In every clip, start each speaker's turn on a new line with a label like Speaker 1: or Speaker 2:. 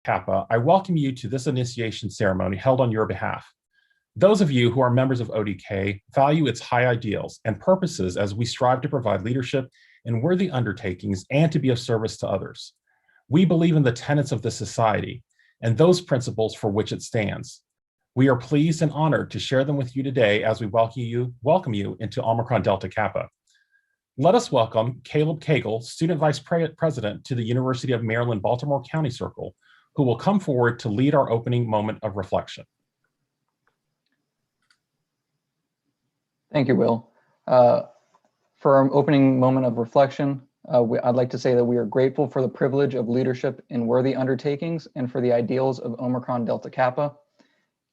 Speaker 1: Kappa, I welcome you to this initiation ceremony held on your behalf. Those of you who are members of ODK value its high ideals and purposes as we strive to provide leadership in worthy undertakings and to be of service to others. We believe in the tenets of this society and those principles for which it stands. We are pleased and honored to share them with you today as we welcome you into Omicron Delta Kappa. Let us welcome Caleb Cagle, Student Vice President to the University of Maryland, Baltimore County Circle, who will come forward to lead our opening moment of reflection.
Speaker 2: Thank you, Will. For our opening moment of reflection, I'd like to say that we are grateful for the privilege of leadership in worthy undertakings and for the ideals of Omicron Delta Kappa.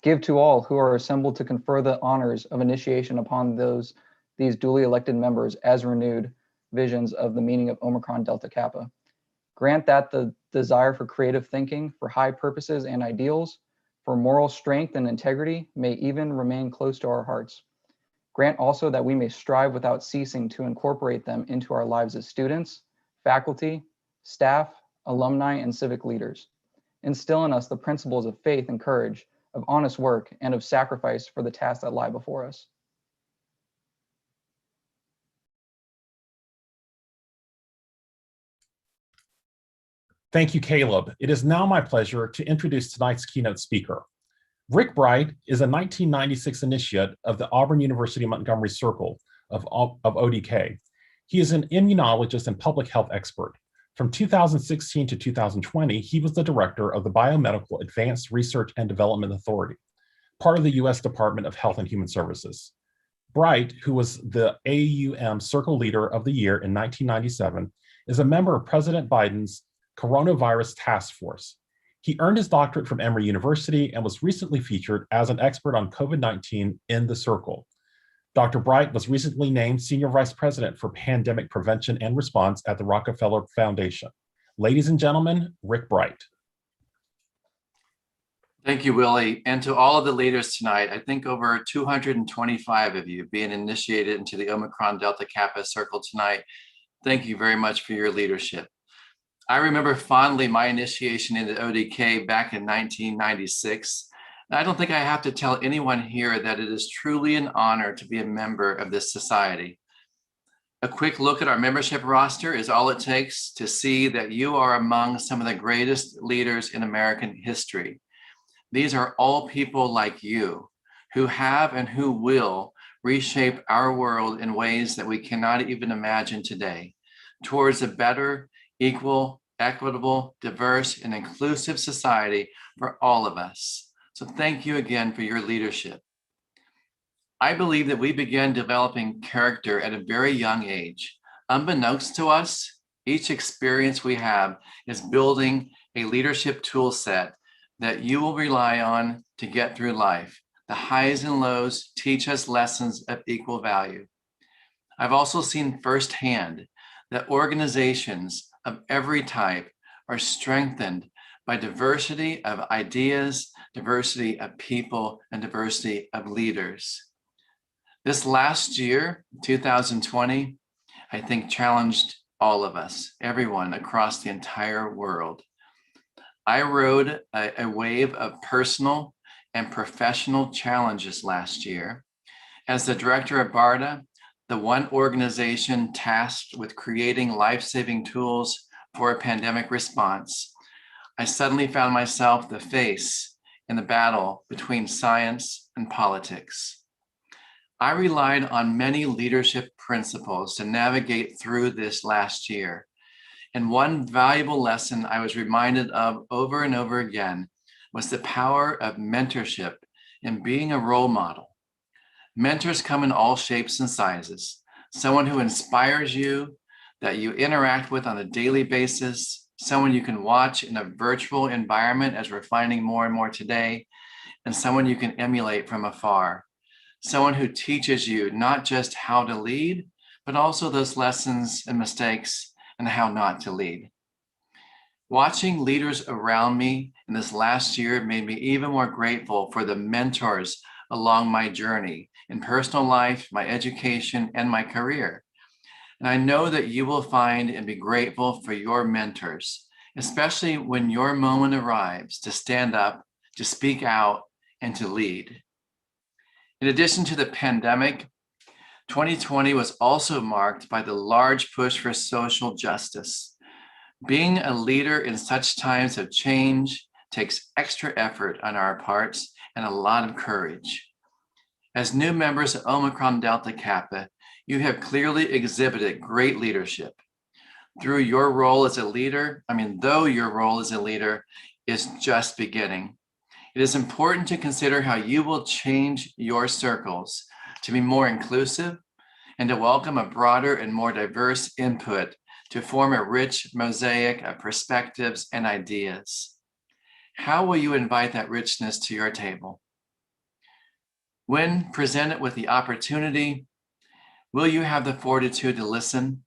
Speaker 2: Give to all who are assembled to confer the honors of initiation upon these duly elected members as renewed visions of the meaning of Omicron Delta Kappa. Grant that the desire for creative thinking, for high purposes and ideals, for moral strength and integrity may even remain close to our hearts. Grant also that we may strive without ceasing to incorporate them into our lives as students, faculty, staff, alumni, and civic leaders. Instill in us the principles of faith and courage, of honest work, and of sacrifice for the tasks that lie before us.
Speaker 1: Thank you, Caleb. It is now my pleasure to introduce tonight's keynote speaker. Rick Bright is a 1996 initiate of the Auburn University Montgomery Circle of ODK. He is an immunologist and public health expert. From 2016 to 2020, he was the director of the Biomedical Advanced Research and Development Authority, part of the U.S. Department of Health and Human Services. Bright, who was the AUM Circle Leader of the Year in 1997, is a member of President Biden's Coronavirus Task Force. He earned his doctorate from Emory University and was recently featured as an expert on COVID-19 in the Circle. Dr. Bright was recently named Senior Vice President for Pandemic Prevention and Response at the Rockefeller Foundation. Ladies and gentlemen, Rick Bright.
Speaker 3: Thank you, Willie. And to all of the leaders tonight, I think over 225 of you being initiated into the Omicron Delta Kappa Circle tonight. Thank you very much for your leadership. I remember fondly my initiation into ODK back in 1996. I don't think I have to tell anyone here that it is truly an honor to be a member of this society. A quick look at our membership roster is all it takes to see that you are among some of the greatest leaders in American history. These are all people like you who have and who will reshape our world in ways that we cannot even imagine today towards a better, equal, equitable, diverse, and inclusive society for all of us. So thank you again for your leadership. I believe that we began developing character at a very young age. Unbeknownst to us, each experience we have is building a leadership tool set that you will rely on to get through life. The highs and lows teach us lessons of equal value. I've also seen firsthand that organizations of every type are strengthened by diversity of ideas, diversity of people, and diversity of leaders. This last year, 2020, I think challenged all of us, everyone across the entire world. I rode a wave of personal and professional challenges last year. As the director of BARDA, the one organization tasked with creating life-saving tools for a pandemic response, I suddenly found myself the face in the battle between science and politics. I relied on many leadership principles to navigate through this last year. And one valuable lesson I was reminded of over and over again was the power of mentorship and being a role model. Mentors come in all shapes and sizes. Someone who inspires you, that you interact with on a daily basis, someone you can watch in a virtual environment as we're finding more and more today, and someone you can emulate from afar. Someone who teaches you not just how to lead, but also those lessons and mistakes and how not to lead. Watching leaders around me in this last year made me even more grateful for the mentors along my journey in personal life, my education, and my career. And I know that you will find and be grateful for your mentors especially when your moment arrives to stand up, to speak out, and to lead. In addition to the pandemic, 2020 was also marked by the large push for social justice. Being a leader in such times of change takes extra effort on our parts and a lot of courage. As new members of Omicron Delta Kappa, you have clearly exhibited great leadership. Though your role as a leader is just beginning, it is important to consider how you will change your circles to be more inclusive and to welcome a broader and more diverse input to form a rich mosaic of perspectives and ideas. How will you invite that richness to your table? When presented with the opportunity, will you have the fortitude to listen?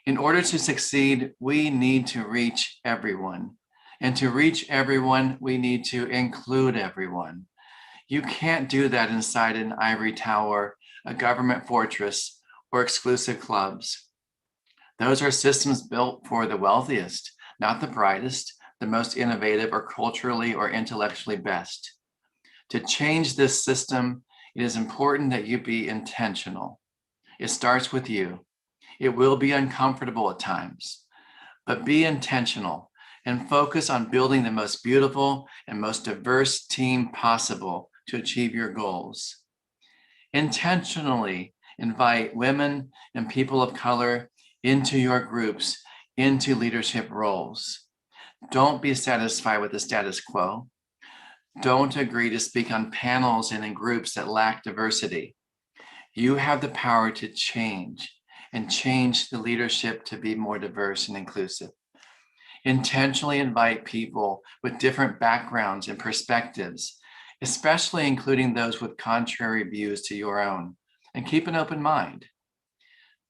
Speaker 3: In order to succeed, we need to reach everyone. And to reach everyone, we need to include everyone. You can't do that inside an ivory tower, a government fortress, or exclusive clubs. Those are systems built for the wealthiest, not the brightest, the most innovative, or culturally or intellectually best. To change this system, it is important that you be intentional. It starts with you. It will be uncomfortable at times, but be intentional and focus on building the most beautiful and most diverse team possible to achieve your goals. Intentionally invite women and people of color into your groups, into leadership roles. Don't be satisfied with the status quo. Don't agree to speak on panels and in groups that lack diversity. You have the power to change and change the leadership to be more diverse and inclusive. Intentionally invite people with different backgrounds and perspectives, especially including those with contrary views to your own, and keep an open mind.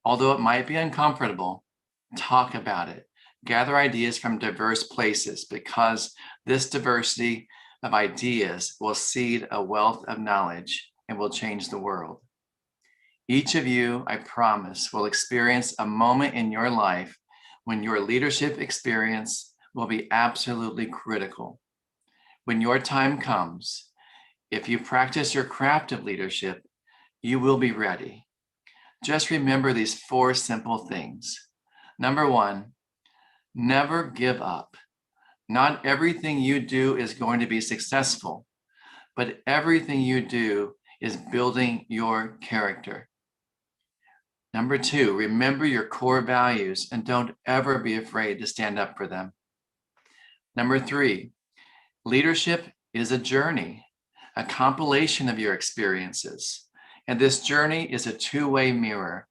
Speaker 3: Although it might be uncomfortable, talk about it. Gather ideas from diverse places, because this diversity of ideas will seed a wealth of knowledge and will change the world. Each of you, I promise, will experience a moment in your life when your leadership experience will be absolutely critical. When your time comes, if you practice your craft of leadership, you will be ready. Just remember these 4 simple things. Number 1, never give up. Not everything you do is going to be successful, but everything you do is building your character. Number 2, remember your core values and don't ever be afraid to stand up for them. Number 3, leadership is a journey, a compilation of your experiences. And this journey is a 2-way mirror.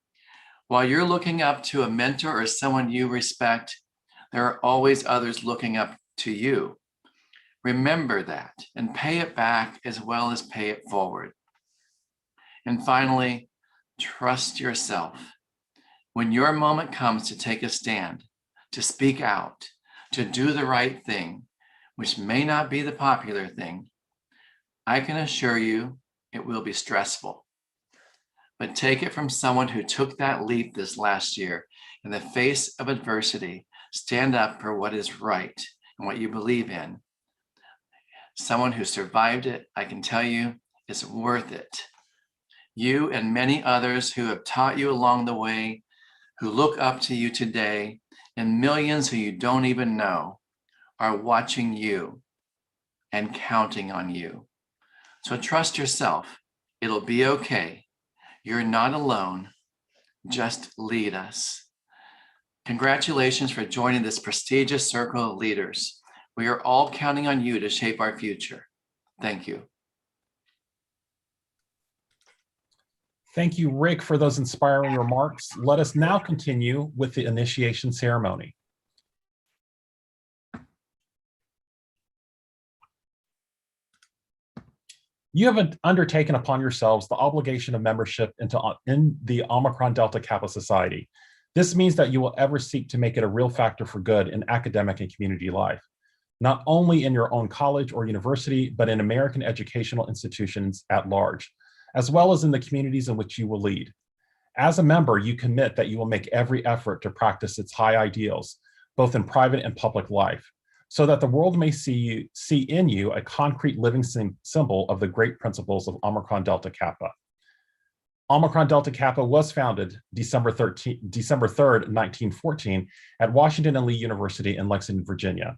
Speaker 3: While you're looking up to a mentor or someone you respect, there are always others looking up to you. Remember that and pay it back as well as pay it forward. And finally, trust yourself. When your moment comes to take a stand, to speak out, to do the right thing, which may not be the popular thing, I can assure you it will be stressful. But take it from someone who took that leap this last year. In the face of adversity, stand up for what is right and what you believe in. Someone who survived it, I can tell you, is worth it. You and many others who have taught you along the way, who look up to you today, and millions who you don't even know are watching you and counting on you. So trust yourself. It'll be okay. You're not alone. Just lead us. Congratulations for joining this prestigious circle of leaders. We are all counting on you to shape our future. Thank you.
Speaker 1: Thank you, Rick, for those inspiring remarks. Let us now continue with the initiation ceremony. You have undertaken upon yourselves the obligation of membership in the Omicron Delta Kappa Society. This means that you will ever seek to make it a real factor for good in academic and community life, not only in your own college or university, but in American educational institutions at large, as well as in the communities in which you will lead. As a member, you commit that you will make every effort to practice its high ideals, both in private and public life, so that the world may see in you a concrete living symbol of the great principles of Omicron Delta Kappa. Omicron Delta Kappa was founded December 3rd, 1914 at Washington and Lee University in Lexington, Virginia.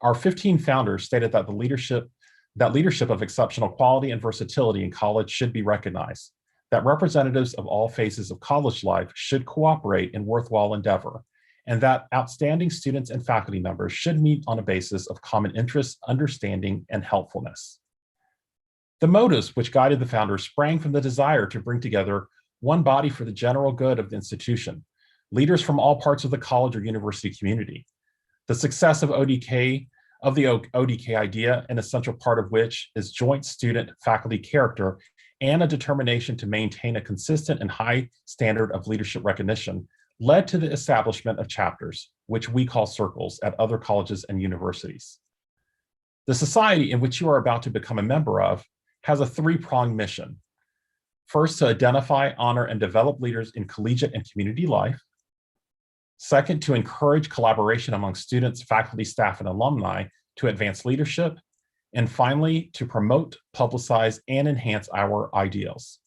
Speaker 1: Our 15 founders stated that leadership of exceptional quality and versatility in college should be recognized, that representatives of all phases of college life should cooperate in worthwhile endeavor, and that outstanding students and faculty members should meet on a basis of common interest, understanding, and helpfulness. The motives which guided the founders sprang from the desire to bring together one body for the general good of the institution, leaders from all parts of the college or university community. The success of the ODK idea, an essential part of which is joint student-faculty character and a determination to maintain a consistent and high standard of leadership recognition, led to the establishment of chapters, which we call circles, at other colleges and universities. The society in which you are about to become a member of has a three-pronged mission. First, to identify, honor, and develop leaders in collegiate and community life. Second, to encourage collaboration among students, faculty, staff, and alumni to advance leadership. And finally, to promote, publicize, and enhance our ideals.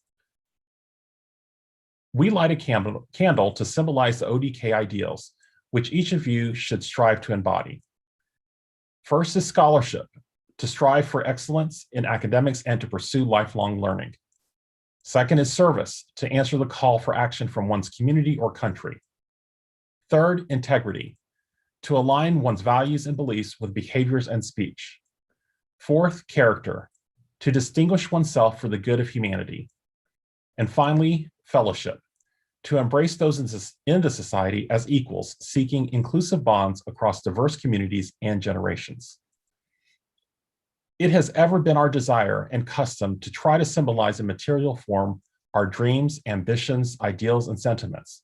Speaker 1: We light a candle to symbolize the ODK ideals, which each of you should strive to embody. First is scholarship, to strive for excellence in academics and to pursue lifelong learning. Second is service, to answer the call for action from one's community or country. Third, integrity, to align one's values and beliefs with behaviors and speech. Fourth, character, to distinguish oneself for the good of humanity. And finally, fellowship, to embrace those in the society as equals, seeking inclusive bonds across diverse communities and generations. It has ever been our desire and custom to try to symbolize in material form our dreams, ambitions, ideals, and sentiments.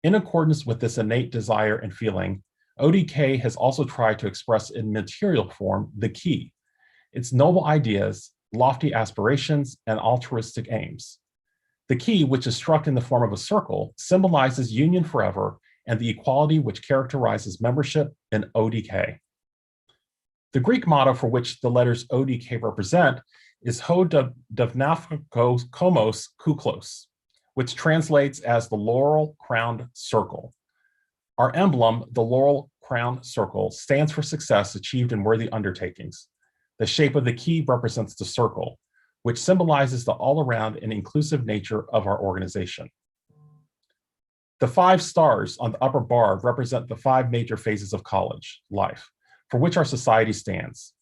Speaker 1: In accordance with this innate desire and feeling, ODK has also tried to express in material form the key, its noble ideas, lofty aspirations, and altruistic aims. The key, which is struck in the form of a circle, symbolizes union forever and the equality which characterizes membership in ODK. The Greek motto for which the letters ODK represent is Ho Davnafkos Komos Kuklos, which translates as the laurel-crowned circle. Our emblem, the laurel-crowned circle, stands for success achieved in worthy undertakings. The shape of the key represents the circle, which symbolizes the all-around and inclusive nature of our organization. The 5 stars on the upper bar represent the 5 major phases of college life, for which our society stands: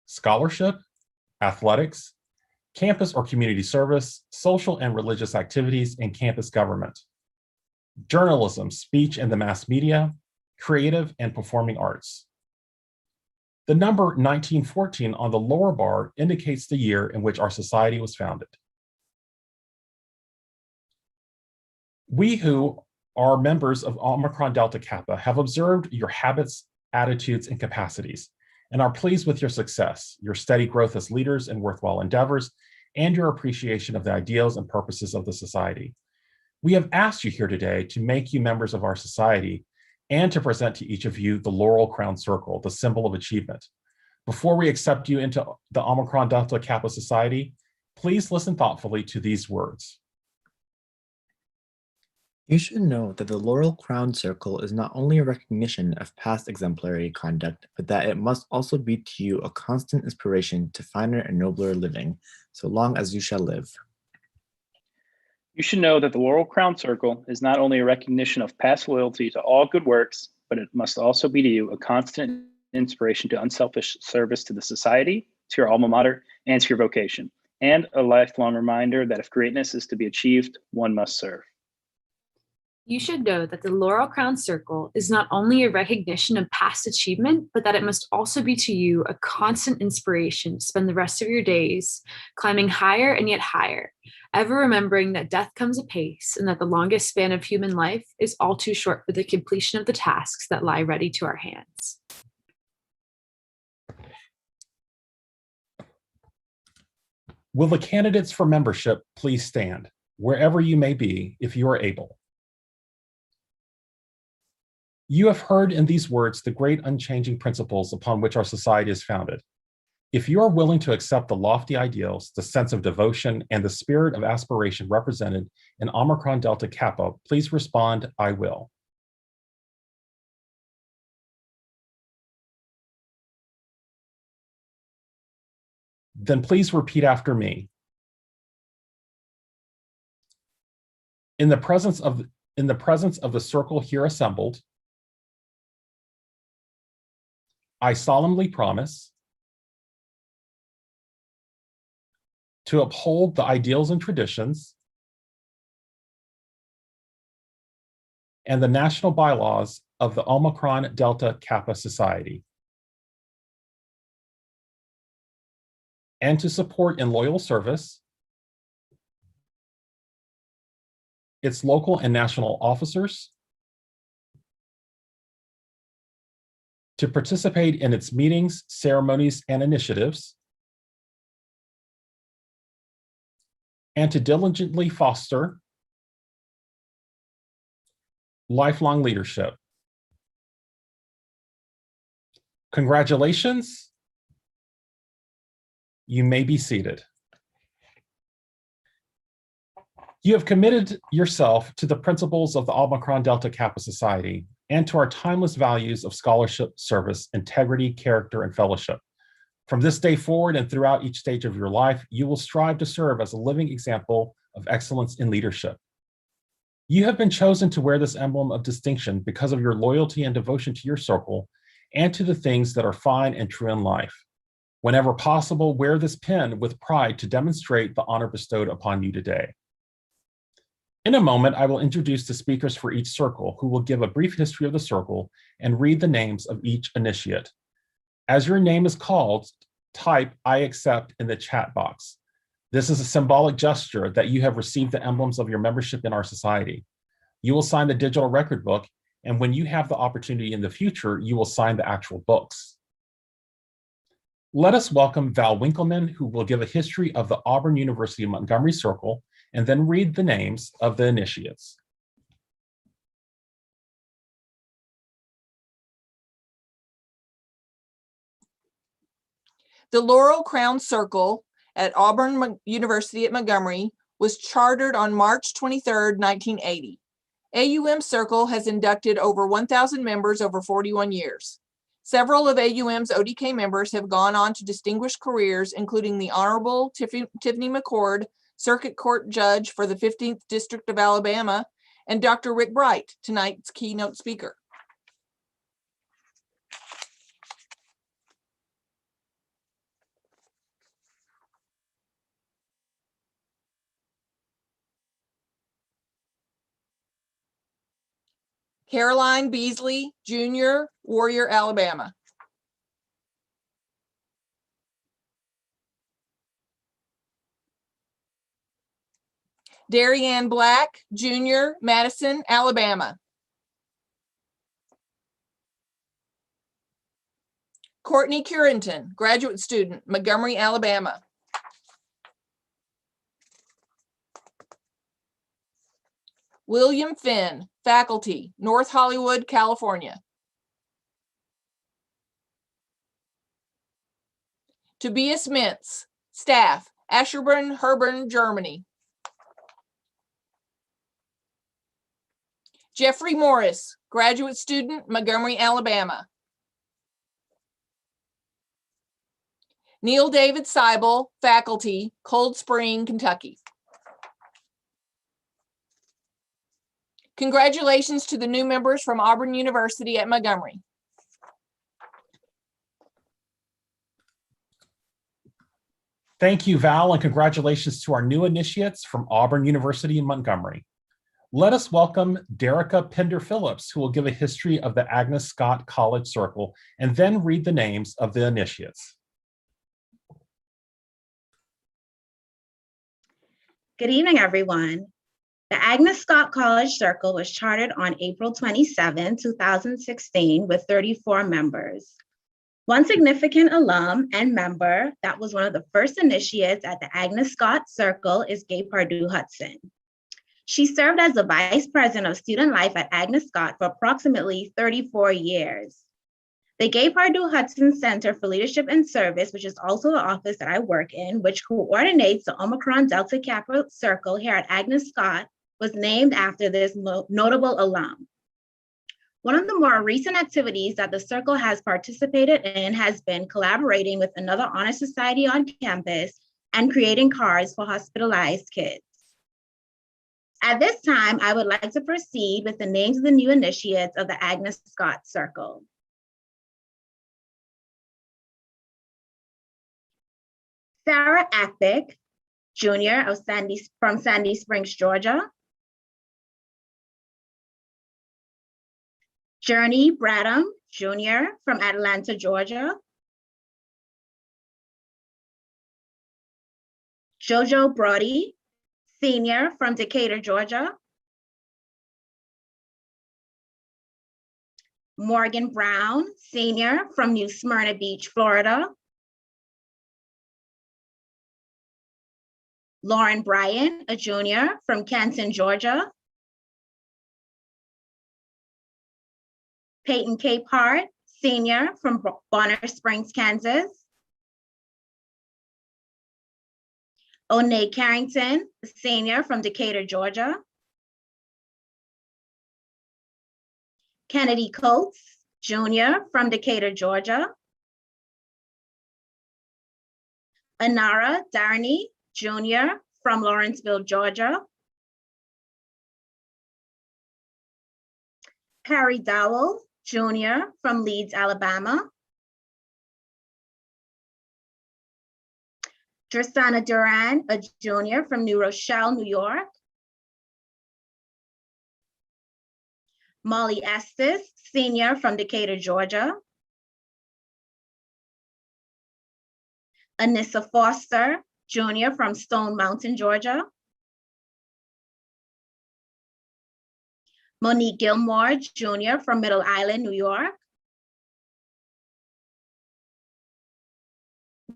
Speaker 1: scholarship, athletics, campus or community service, social and religious activities, and campus government, journalism, speech and the mass media, creative and performing arts. The number 1914 on the lower bar indicates the year in which our society was founded. We who are members of Omicron Delta Kappa have observed your habits, attitudes, and capacities, and are pleased with your success, your steady growth as leaders in worthwhile endeavors, and your appreciation of the ideals and purposes of the society. We have asked you here today to make you members of our society and to present to each of you the laurel crown circle, the symbol of achievement. Before we accept you into the Omicron Delta Kappa Society, please listen thoughtfully to these words.
Speaker 4: You should know that the Laurel Crown Circle is not only a recognition of past exemplary conduct, but that it must also be to you a constant inspiration to finer and nobler living, so long as you shall live.
Speaker 5: You should know that the Laurel Crown Circle is not only a recognition of past loyalty to all good works, but it must also be to you a constant inspiration to unselfish service to the society, to your alma mater, and to your vocation, and a lifelong reminder that if greatness is to be achieved, one must serve.
Speaker 6: You should know that the Laurel Crown Circle is not only a recognition of past achievement, but that it must also be to you a constant inspiration to spend the rest of your days climbing higher and yet higher, ever remembering that death comes apace and that the longest span of human life is all too short for the completion of the tasks that lie ready to our hands.
Speaker 1: Will the candidates for membership please stand, wherever you may be, if you are able? You have heard in these words the great unchanging principles upon which our society is founded. If you are willing to accept the lofty ideals, the sense of devotion, and the spirit of aspiration represented in Omicron Delta Kappa, please respond, I will. Then please repeat after me. In the presence of the circle here assembled, I solemnly promise to uphold the ideals and traditions and the national bylaws of the Omicron Delta Kappa Society, and to support in loyal service its local and national officers, to participate in its meetings, ceremonies, and initiatives, and to diligently foster lifelong leadership. Congratulations. You may be seated. You have committed yourself to the principles of the Omicron Delta Kappa Society and to our timeless values of scholarship, service, integrity, character, and fellowship. From this day forward and throughout each stage of your life, you will strive to serve as a living example of excellence in leadership. You have been chosen to wear this emblem of distinction because of your loyalty and devotion to your circle and to the things that are fine and true in life. Whenever possible, wear this pin with pride to demonstrate the honor bestowed upon you today. In a moment, I will introduce the speakers for each circle, who will give a brief history of the circle and read the names of each initiate. As your name is called, type I accept in the chat box. This is a symbolic gesture that you have received the emblems of your membership in our society. You will sign the digital record book, and when you have the opportunity in the future, you will sign the actual books. Let us welcome Val Winkleman, who will give a history of the Auburn University Montgomery Circle, and then read the names of the initiates.
Speaker 7: The Laurel Crown Circle at Auburn University at Montgomery was chartered on March 23, 1980. AUM Circle has inducted over 1,000 members over 41 years. Several of AUM's ODK members have gone on to distinguished careers, including the Honorable Tiffany McCord, Circuit Court Judge for the 15th District of Alabama, and Dr. Rick Bright, tonight's keynote speaker. Caroline Beasley, Jr., Warrior, Alabama. Darianne Black, Jr., Madison, Alabama. Courtney Curenton, graduate student, Montgomery, Alabama. William Finn, faculty, North Hollywood, California. Tobias Mintz, staff, Ascherbrunn, Herborn, Germany. Jeffrey Morris, graduate student, Montgomery, Alabama. Neil David Seibel, faculty, Cold Spring, Kentucky. Congratulations to the new members from Auburn University at Montgomery.
Speaker 1: Thank you, Val, and congratulations to our new initiates from Auburn University in Montgomery. Let us welcome Derica Pender-Phillips, who will give a history of the Agnes Scott College Circle and then read the names of the initiates.
Speaker 8: Good evening, everyone. The Agnes Scott College Circle was chartered on April 27, 2016 with 34 members. One significant alum and member that was one of the first initiates at the Agnes Scott Circle is Gay Pardue Hudson. She served as the Vice President of Student Life at Agnes Scott for approximately 34 years. The Gay Pardue-Hudson Center for Leadership and Service, which is also the office that I work in, which coordinates the Omicron Delta Kappa Circle here at Agnes Scott, was named after this notable alum. One of the more recent activities that the circle has participated in has been collaborating with another honor society on campus and creating cards for hospitalized kids. At this time, I would like to proceed with the names of the new initiates of the Agnes Scott Circle. Sarah Ackbeck, Jr. from Sandy Springs, Georgia. Journey Bradham, Jr. from Atlanta, Georgia. Jojo Brody, Sr. from Decatur, Georgia. Morgan Brown, Sr. from New Smyrna Beach, Florida. Lauren Bryan, a junior from Canton, Georgia. Peyton Capehart, senior from Bonner Springs, Kansas. Onay Carrington, senior from Decatur, Georgia. Kennedy Coates, junior from Decatur, Georgia. Anara Darney, junior from Lawrenceville, Georgia. Harry Dowell, junior from Leeds, Alabama. Tristana Duran, a junior from New Rochelle, New York. Molly Estes, senior from Decatur, Georgia. Anissa Foster, junior from Stone Mountain, Georgia. Monique Gilmore, junior from Middle Island, New York.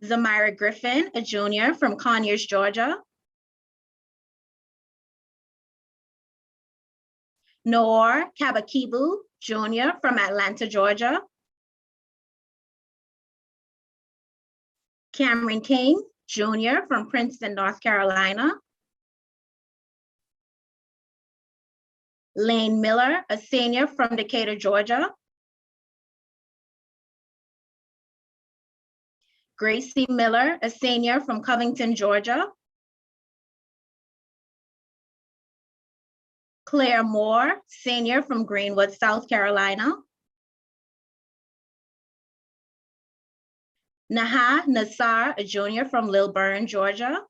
Speaker 8: Zamira Griffin, a junior from Conyers, Georgia. Noor Kabakibu, junior from Atlanta, Georgia. Cameron King, junior from Princeton, North Carolina. Lane Miller, a senior from Decatur, Georgia. Gracie Miller, a senior from Covington, Georgia. Claire Moore, senior from Greenwood, South Carolina. Naha Nassar, a junior from Lilburn, Georgia.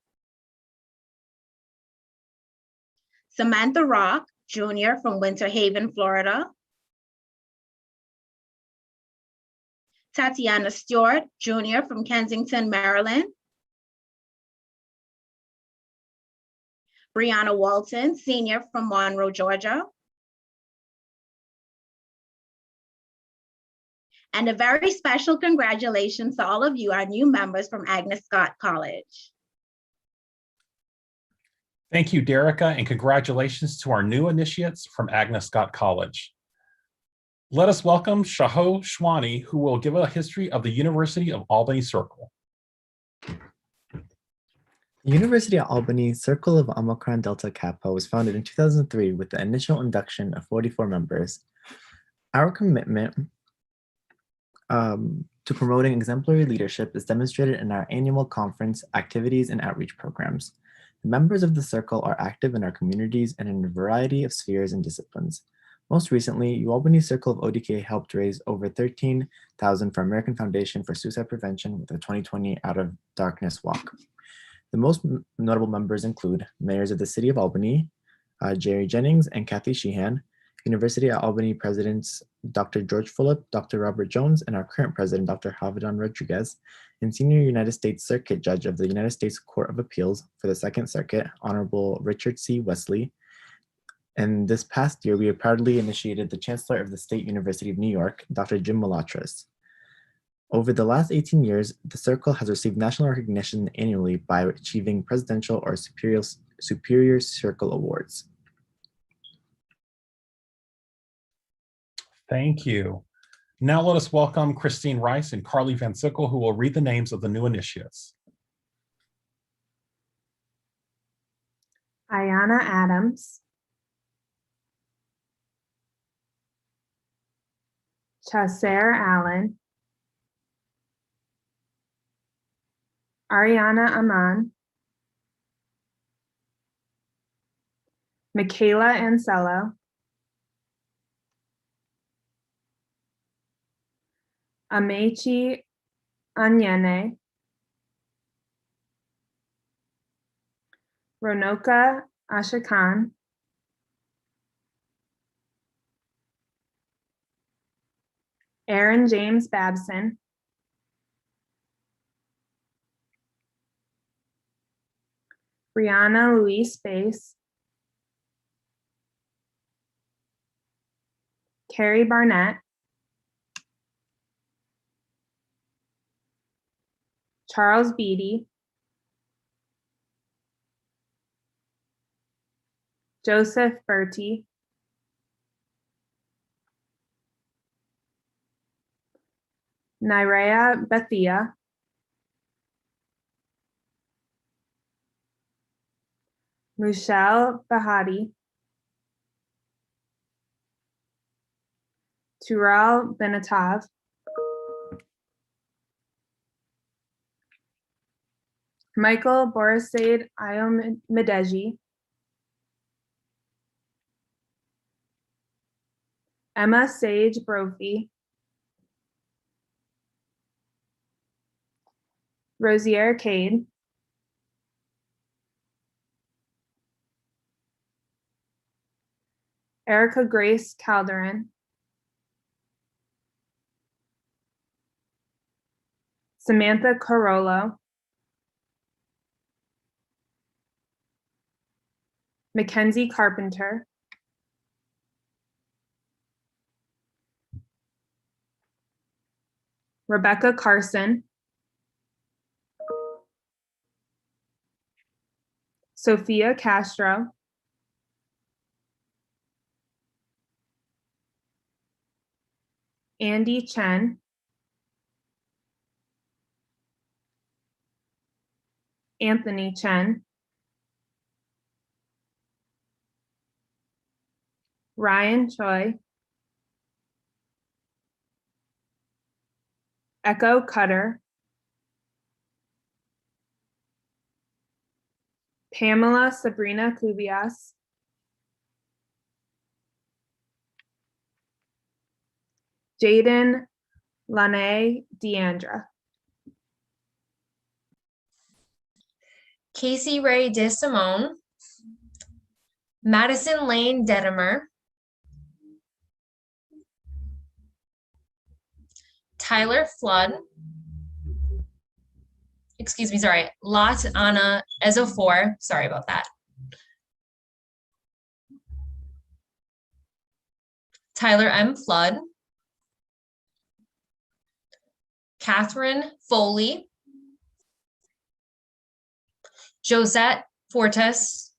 Speaker 8: Samantha Rock, junior from Winter Haven, Florida. Tatiana Stewart, junior from Kensington, Maryland. Brianna Walton, senior from Monroe, Georgia. And a very special congratulations to all of you, our new members from Agnes Scott College.
Speaker 1: Thank you, Derica, and congratulations to our new initiates from Agnes Scott College. Let us welcome Shaho Shwani, who will give a history of the University of Albany Circle.
Speaker 4: The University of Albany Circle of Omicron Delta Kappa was founded in 2003 with the initial induction of 44 members. Our commitment to promoting exemplary leadership is demonstrated in our annual conference, activities, and outreach programs. The members of the circle are active in our communities and in a variety of spheres and disciplines. Most recently, UAlbany Circle of ODK helped raise over $13,000 for American Foundation for Suicide Prevention with the 2020 Out of Darkness Walk. The most notable members include mayors of the city of Albany, Jerry Jennings and Kathy Sheehan, University of Albany presidents Dr. George Fulop, Dr. Robert Jones, and our current president, Dr. Javidan Rodriguez, and Senior United States Circuit Judge of the United States Court of Appeals for the Second Circuit, Honorable Richard C. Wesley. And this past year, we have proudly initiated the Chancellor of the State University of New York, Dr. Jim Malatras. Over the last 18 years, the Circle has received national recognition annually by achieving presidential or superior circle awards.
Speaker 1: Thank you. Now let us welcome Christine Rice and Carly Van Sickle, who will read the names of the new initiates.
Speaker 9: Ayana Adams, Chaser Allen, Ariana Aman, Michaela Ansello, Amechi Anyene, Ronoka Ashakan, Aaron James Babson, Brianna Louise Bass, Carrie Barnett, Charles Beatty, Joseph Bertie, Nirea Bethia, Michelle Bahati, Tural Benatov, Michael Borisade Ayomedeji, Emma Sage Brophy, Rosier Cade, Erica Grace Calderon, Samantha Carollo, Mackenzie Carpenter, Rebecca Carson, Sophia Castro, Andy Chen, Anthony Chen, Ryan Choi, Echo Cutter, Pamela Sabrina Cubias, Jaden Lanae Deandra,
Speaker 10: Casey Ray DeSimone, Madison Lane Dedimer, Tyler Flood, excuse me, sorry, Lot Anna Ezofor, sorry about that. Tyler M. Flood, Catherine Foley, Josette Fortes,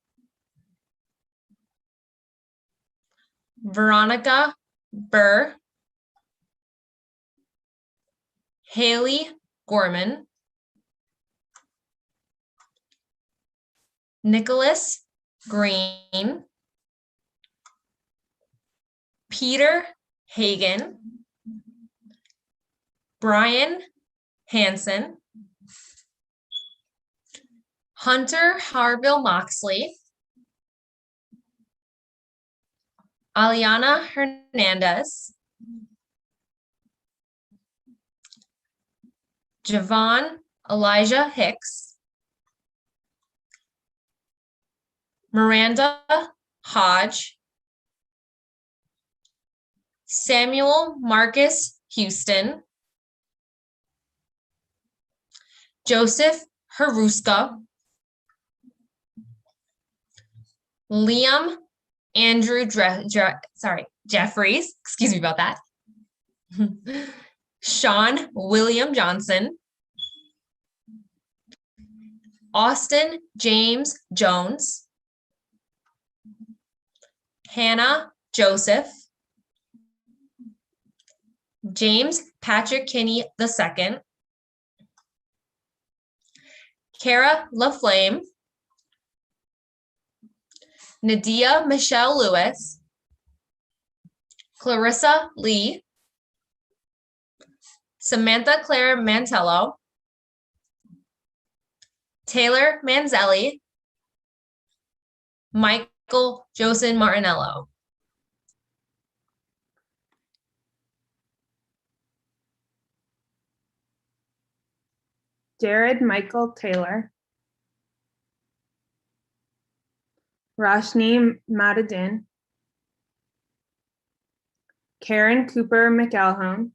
Speaker 10: Veronica Burr, Haley Gorman, Nicholas Green, Peter Hagan, Brian Hansen, Hunter Harville Moxley, Aliana Hernandez, Javon Elijah Hicks, Miranda Hodge, Samuel Marcus Houston, Joseph Haruska, Liam Andrew Jeffries, excuse me about that, Sean William Johnson, Austin James Jones, Hannah Joseph, James Patrick Kinney II, Cara LaFlame, Nadia Michelle Lewis, Clarissa Lee, Samantha Claire Mantello, Taylor Manzelli, Michael Josen Martinello.
Speaker 9: Jared Michael Taylor, Roshni Matadin, Karen Cooper McElhone,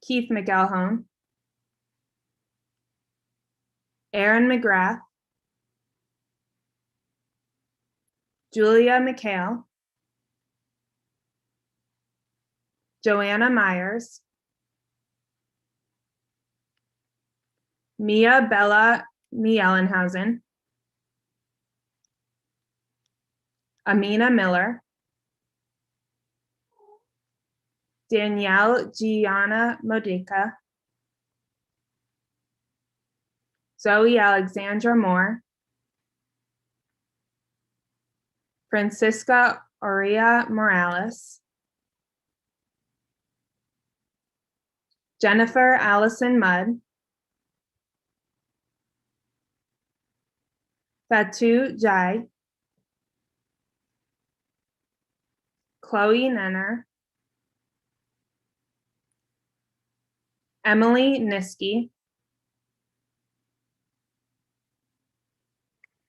Speaker 9: Keith McElhone, Aaron McGrath, Julia McHale, Joanna Myers, Mia Bella Mielenhausen, Amina Miller, Danielle Gianna Modica, Zoe Alexandra Moore, Francisca Aurea Morales, Jennifer Allison Mudd, Fatu Jai, Chloe Nenner, Emily Niski,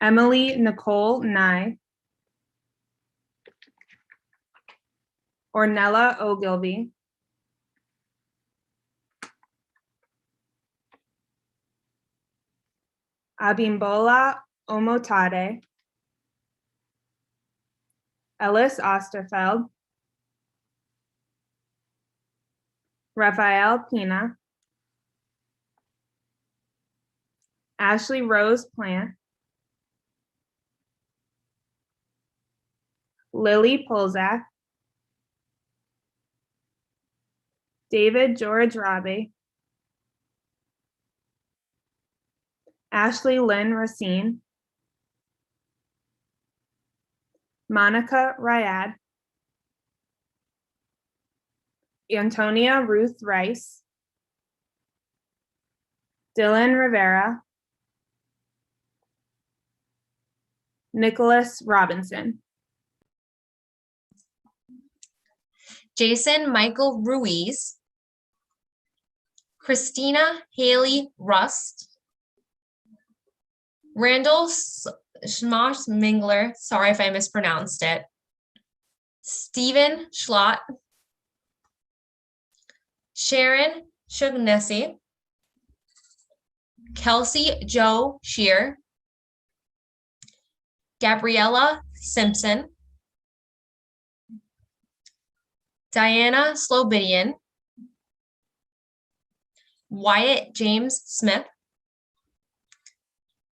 Speaker 9: Emily Nicole Nye, Ornella Ogilvy, Abimbola Omotade, Ellis Osterfeld, Rafael Pina, Ashley Rose Plant, Lily Polzak, David George Robbie, Ashley Lynn Racine, Monica Ryad, Antonia Ruth Rice, Dylan Rivera, Nicholas Robinson,
Speaker 10: Jason Michael Ruiz, Christina Haley Rust, Randall Schmoss Mingler, sorry if I mispronounced it, Stephen Schlott, Sharon Shugnesi, Kelsey Joe Shear, Gabriella Simpson, Diana Slobidian, Wyatt James Smith,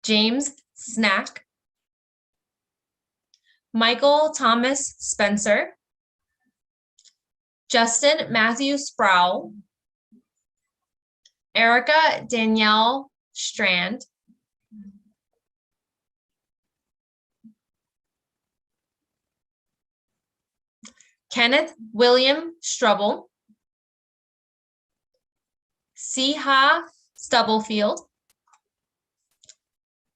Speaker 10: James Snack, Michael Thomas Spencer, Justin Matthew Sproul, Erica Danielle Strand, Kenneth William Strubble, Siha Stubblefield,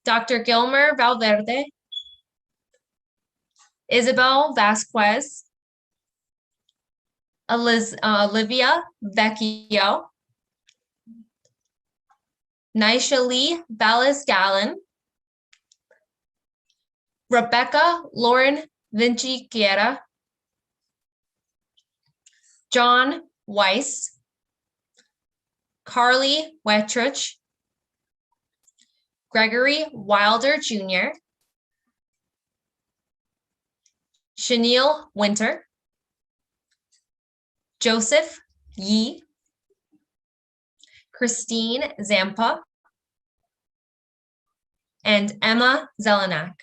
Speaker 10: Dr. Gilmer Valverde, Isabel Vasquez, Olivia Vecchio, Nisha Lee Vallis Gallen, Rebecca Lauren Vinci Guerra, John Weiss, Carly Wettrich, Gregory Wilder Jr., Chenille Winter, Joseph Yee, Christine Zampa, and Emma Zelenak.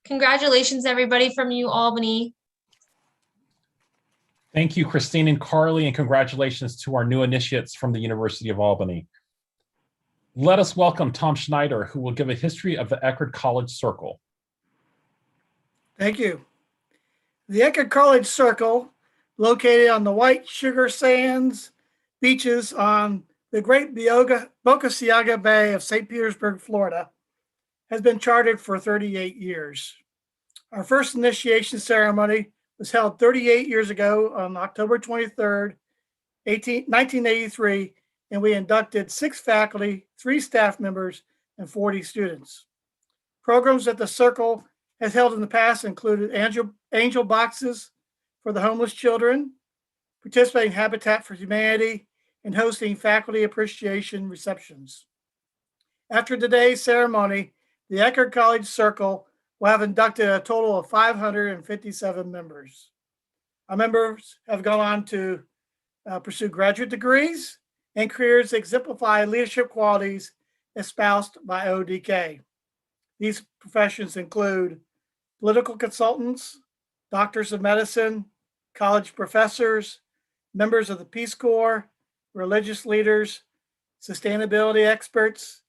Speaker 10: Congratulations, everybody from Albany.
Speaker 1: Thank you, Christine and Carly, and congratulations to our new initiates from the University of Albany. Let us welcome Tom Schneider, who will give a history of the Eckerd College Circle.
Speaker 11: Thank you. The Eckerd College Circle, located on the White Sugar Sands beaches on the Great Bocasciaga Bay of St. Petersburg, Florida, has been chartered for 38 years. Our first initiation ceremony was held 38 years ago on October 23rd, 1983, and we inducted 6 faculty, 3 staff members, and 40 students. Programs that the Circle has held in the past included angel boxes for the homeless children, participating in Habitat for Humanity, and hosting faculty appreciation receptions. After today's ceremony, the Eckerd College Circle will have inducted a total of 557 members. Our members have gone on to pursue graduate degrees and careers that exemplify leadership qualities espoused by ODK. These professions include political consultants, doctors of medicine, college professors, members of the Peace Corps, religious leaders, sustainability experts,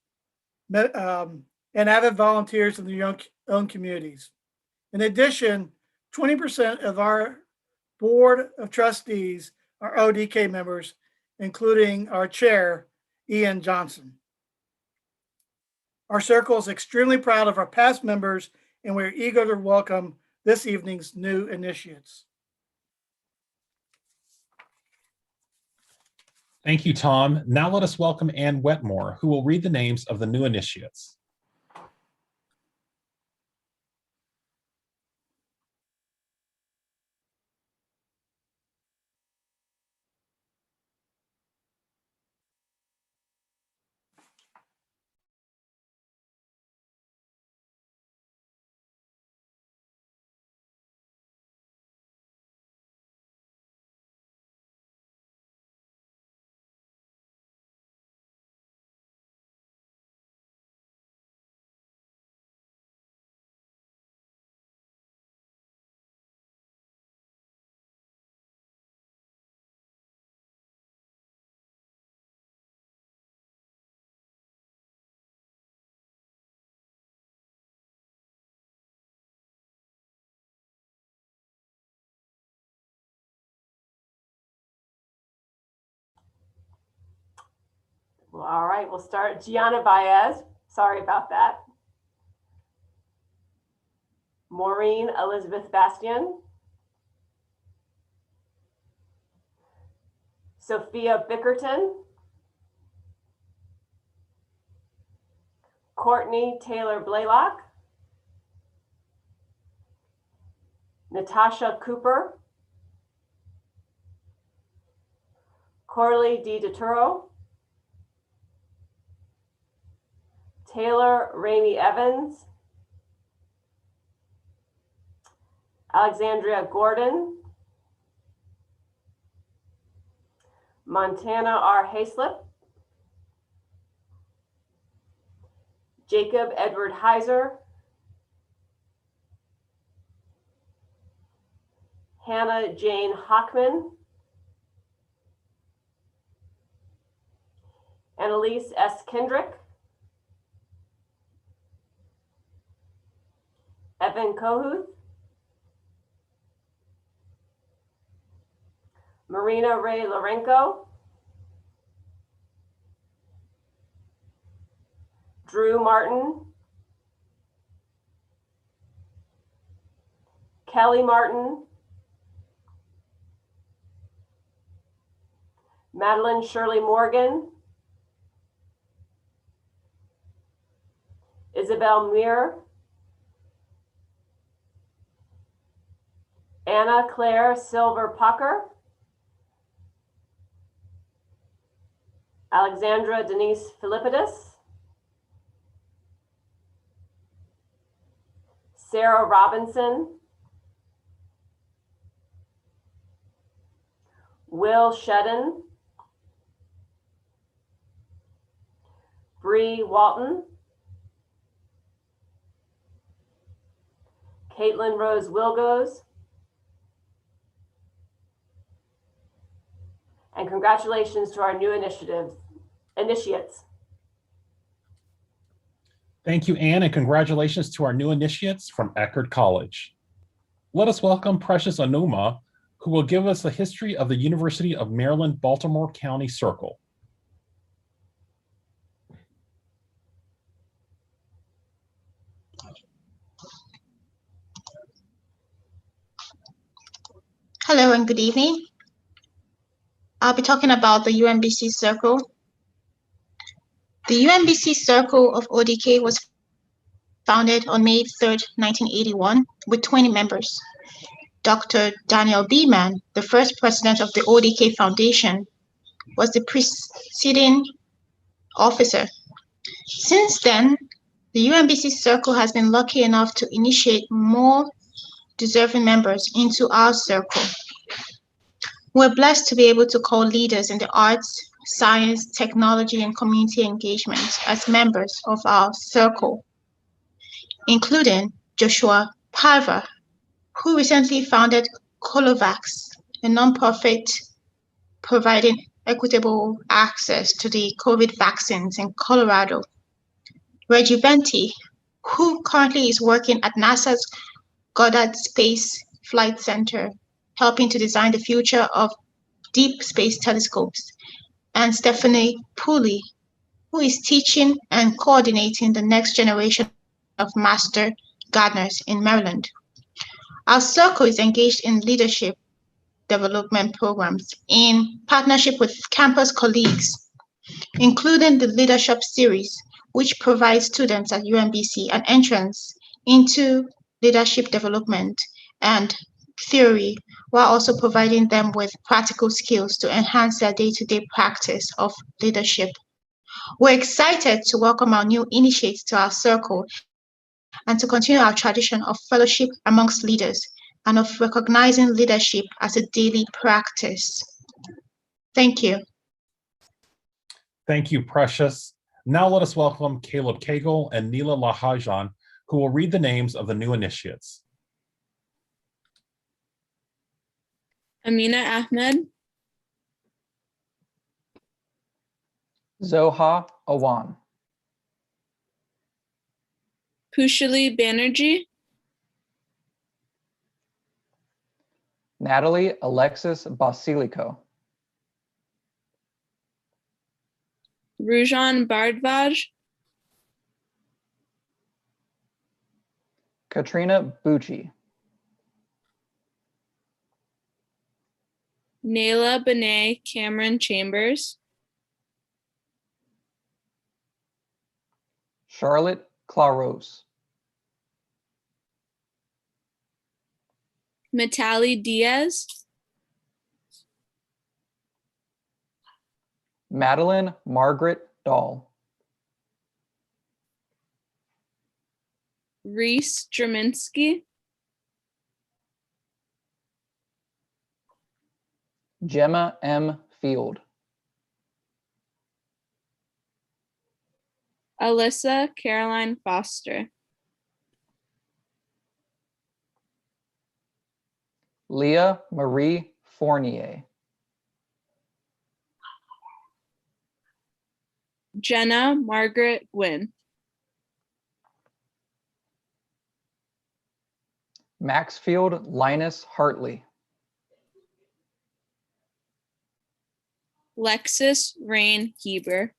Speaker 11: and avid volunteers in their own communities. In addition, 20% of our board of trustees are ODK members, including our chair, Ian Johnson. Our circle is extremely proud of our past members, and we're eager to welcome this evening's new initiates.
Speaker 1: Thank you, Tom. Now let us welcome Ann Wetmore, who will read the names of the new initiates.
Speaker 12: Well, all right, we'll start. Gianna Baez, sorry about that. Maureen Elizabeth Bastian. Sophia Bickerton. Courtney Taylor Blaylock. Natasha Cooper. Corley D. DeTuro. Taylor Ramey Evans. Alexandria Gordon. Montana R. Hayslip. Jacob Edward Heiser. Hannah Jane Hockman. Annalise S. Kendrick. Evan Kohuth. Marina Ray Lorenko. Drew Martin. Kelly Martin. Madeline Shirley Morgan. Isabel Muir. Anna Claire Silver Pucker. Alexandra Denise Philippidis. Sarah Robinson. Will Shedden. Bree Walton. Caitlin Rose Wilgos. And congratulations to our new initiates.
Speaker 1: Thank you, Anne, and congratulations to our new initiates from Eckerd College. Let us welcome Precious Onuma, who will give us the history of the University of Maryland, Baltimore County Circle.
Speaker 13: Hello and good evening. I'll be talking about the Umbc Circle. The Umbc Circle of ODK was founded on May 3rd, 1981, with 20 members. Dr. Daniel Beeman, the first president of the ODK Foundation, was the preceding officer. Since then, the Umbc Circle has been lucky enough to initiate more deserving members into our circle. We're blessed to be able to call leaders in the arts, science, technology, and community engagement as members of our circle, including Joshua Parva, who recently founded Colovax, a nonprofit providing equitable access to the COVID vaccines in Colorado. Reggie Venti, who currently is working at NASA's Goddard Space Flight Center, helping to design the future of deep space telescopes, and Stephanie Pooley, who is teaching and coordinating the next generation of master gardeners in Maryland. Our circle is engaged in leadership development programs in partnership with campus colleagues, including the Leadership Series, which provides students at UMBC an entrance into leadership development and theory, while also providing them with practical skills to enhance their day-to-day practice of leadership. We're excited to welcome our new initiates to our circle and to continue our tradition of fellowship amongst leaders and of recognizing leadership as a daily practice. Thank you.
Speaker 1: Thank you, Precious. Now let us welcome Caleb Cagle and Neela Lahajan, who will read the names of the new initiates.
Speaker 9: Amina Ahmed,
Speaker 2: Zoha Awan,
Speaker 9: Pushali Banerjee,
Speaker 2: Natalie Alexis Basilico,
Speaker 9: Rujan Bardvaj,
Speaker 2: Katrina Bucci,
Speaker 9: Naila Benet Cameron Chambers,
Speaker 2: Charlotte Claros,
Speaker 9: Mitali Diaz,
Speaker 2: Madeline Margaret Dahl,
Speaker 9: Reese Draminsky,
Speaker 2: Gemma M. Field,
Speaker 9: Alyssa Caroline Foster,
Speaker 2: Leah Marie Fournier,
Speaker 9: Jenna Margaret Gwynn,
Speaker 2: Maxfield Linus Hartley,
Speaker 9: Lexus Rain Heber,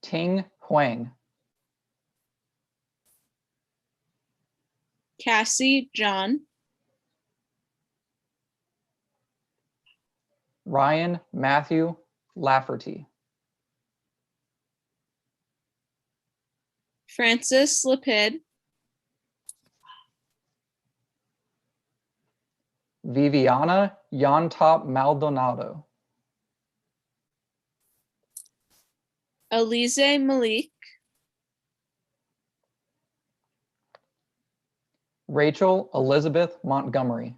Speaker 2: Ting Huang,
Speaker 9: Cassie John,
Speaker 2: Ryan Matthew Lafferty,
Speaker 9: Francis Lapid,
Speaker 2: Viviana Yontop Maldonado,
Speaker 9: Alize Malik,
Speaker 2: Rachel Elizabeth Montgomery,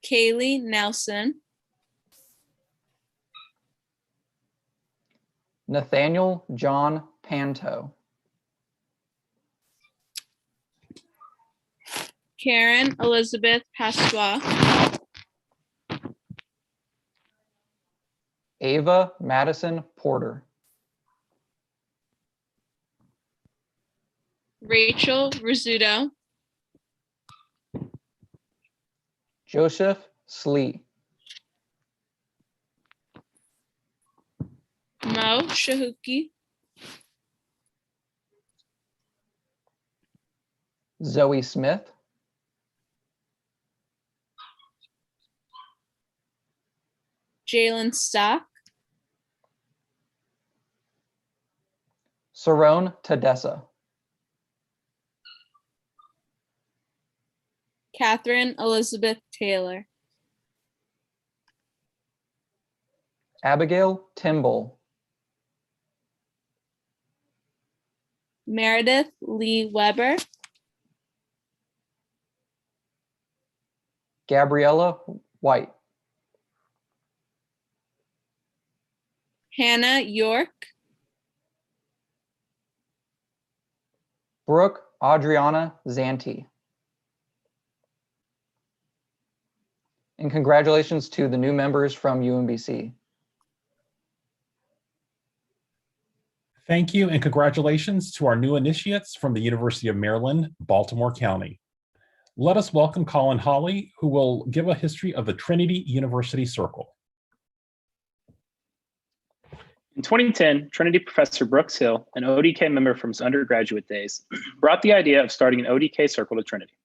Speaker 9: Kaylee Nelson,
Speaker 2: Nathaniel John Panto.
Speaker 9: Karen Elizabeth Pasqua.
Speaker 2: Ava Madison Porter.
Speaker 9: Rachel Rizzuto.
Speaker 2: Joseph Slee.
Speaker 9: Mo Shahuki.
Speaker 2: Zoe Smith.
Speaker 9: Jalen Stock.
Speaker 2: Sarone Tadessa.
Speaker 9: Catherine Elizabeth Taylor.
Speaker 2: Abigail Timble.
Speaker 9: Meredith Lee Weber.
Speaker 2: Gabriella White.
Speaker 9: Hannah York.
Speaker 2: Brooke Adriana Zanti. And congratulations to the new members from UMBC.
Speaker 1: Thank you and congratulations to our new initiates from the University of Maryland, Baltimore County. Let us welcome Colin Hawley, who will give a history of the Trinity University Circle.
Speaker 5: In 2010, Trinity professor Brooks Hill, an ODK member from his undergraduate days, brought the idea of starting an ODK circle to Trinity.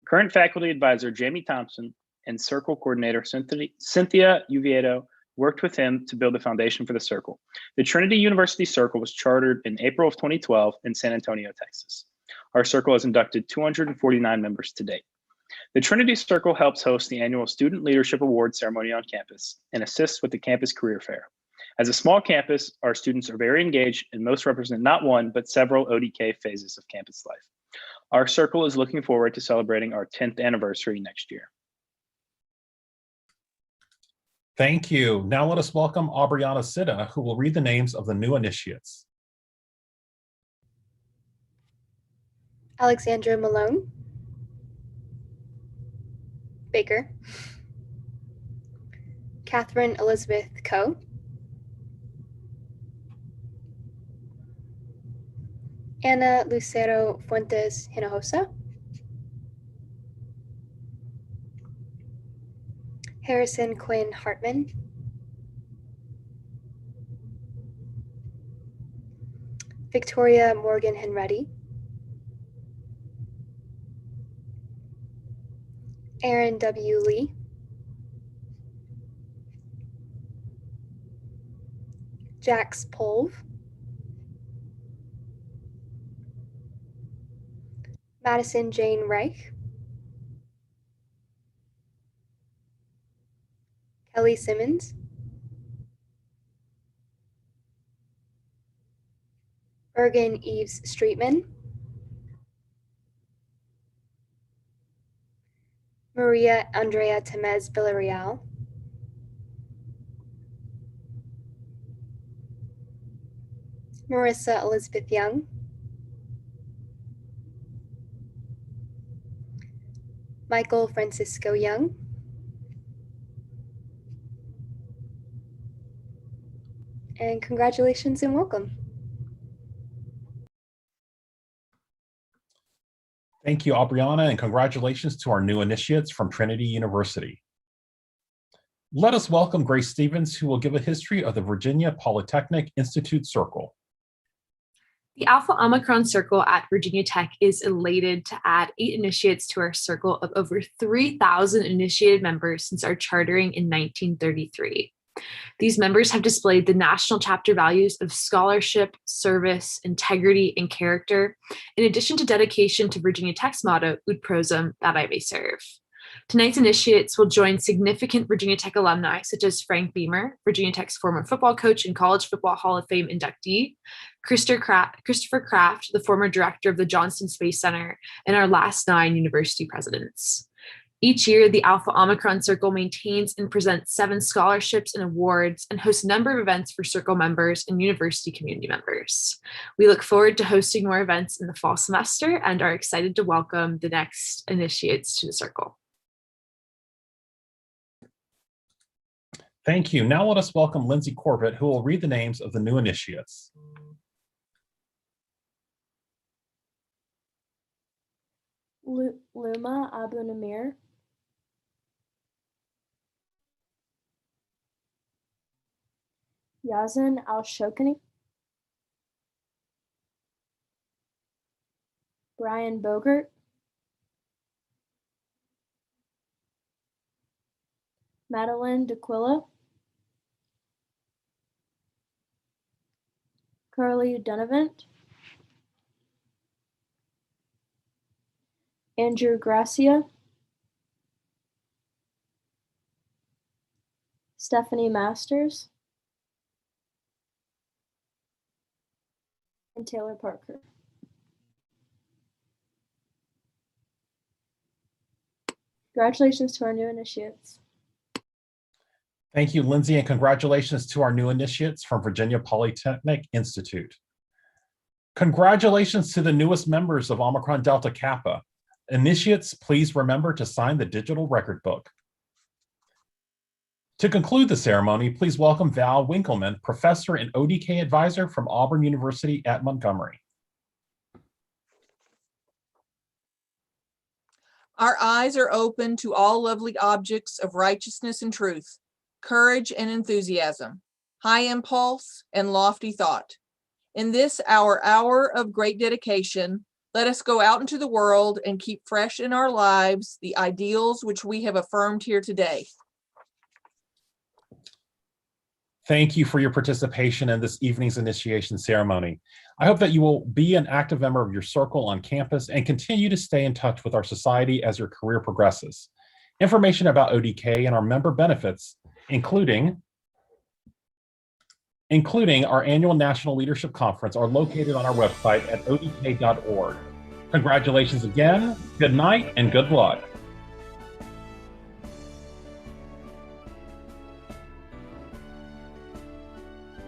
Speaker 5: Current faculty advisor Jamie Thompson and circle coordinator Cynthia Uvieto worked with him to build the foundation for the circle. The Trinity University Circle was chartered in April of 2012 in San Antonio, Texas. Our circle has inducted 249 members to date. The Trinity Circle helps host the annual Student Leadership Award ceremony on campus and assists with the campus career fair. As a small campus, our students are very engaged and most represent not one, but several ODK phases of campus life. Our circle is looking forward to celebrating our 10th anniversary next year.
Speaker 1: Thank you. Now let us welcome Aubriana Sitta, who will read the names of the new initiates.
Speaker 14: Alexandra Malone. Baker. Catherine Elizabeth Coe. Ana Lucero Fuentes Hinojosa. Harrison Quinn Hartman. Victoria Morgan Henretti. Aaron W. Lee. Jax Polv. Madison Jane Reich. Kelly Simmons. Bergen Eves Streetman. Maria Andrea Temez Villarreal. Marissa Elizabeth Young. Michael Francisco Young. And congratulations and welcome.
Speaker 1: Thank you, Aubriana, and congratulations to our new initiates from Trinity University. Let us welcome Grace Stevens, who will give a history of the Virginia Polytechnic Institute Circle.
Speaker 6: The Alpha Omicron Circle at Virginia Tech is elated to add 8 initiates to our circle of over 3,000 initiated members since our chartering in 1933. These members have displayed the national chapter values of scholarship, service, integrity, and character, in addition to dedication to Virginia Tech's motto, Ut Prosum, that I may serve. Tonight's initiates will join significant Virginia Tech alumni, such as Frank Beamer, Virginia Tech's former football coach and College Football Hall of Fame inductee, Christopher Kraft, the former director of the Johnson Space Center, and our last 9 university presidents. Each year, the Alpha Omicron Circle maintains and presents 7 scholarships and awards and hosts a number of events for Circle members and university community members. We look forward to hosting more events in the fall semester and are excited to welcome the next initiates to the Circle.
Speaker 1: Thank you. Now let us welcome Lindsay Corbett, who will read the names of the new initiates.
Speaker 15: Luma Abu Namir, Yazan Al-Shokani, Brian Bogert, Madeline DeQuilla, Carly Dunavant, Andrew Gracia, Stephanie Masters, and Taylor Parker. Congratulations to our new initiates.
Speaker 1: Thank you, Lindsay, and congratulations to our new initiates from Virginia Polytechnic Institute. Congratulations to the newest members of Omicron Delta Kappa. Initiates, please remember to sign the digital record book. To conclude the ceremony, please welcome Val Winkleman, professor and ODK advisor from Auburn University at Montgomery.
Speaker 7: Our eyes are open to all lovely objects of righteousness and truth, courage and enthusiasm, high impulse and lofty thought. In this our hour of great dedication, let us go out into the world and keep fresh in our lives the ideals which we have affirmed here today.
Speaker 1: Thank you for your participation in this evening's initiation ceremony. I hope that you will be an active member of your circle on campus and continue to stay in touch with our society as your career progresses. Information about ODK and our member benefits, including our annual National Leadership Conference, are located on our website at odk.org. Congratulations again, good night, and good luck.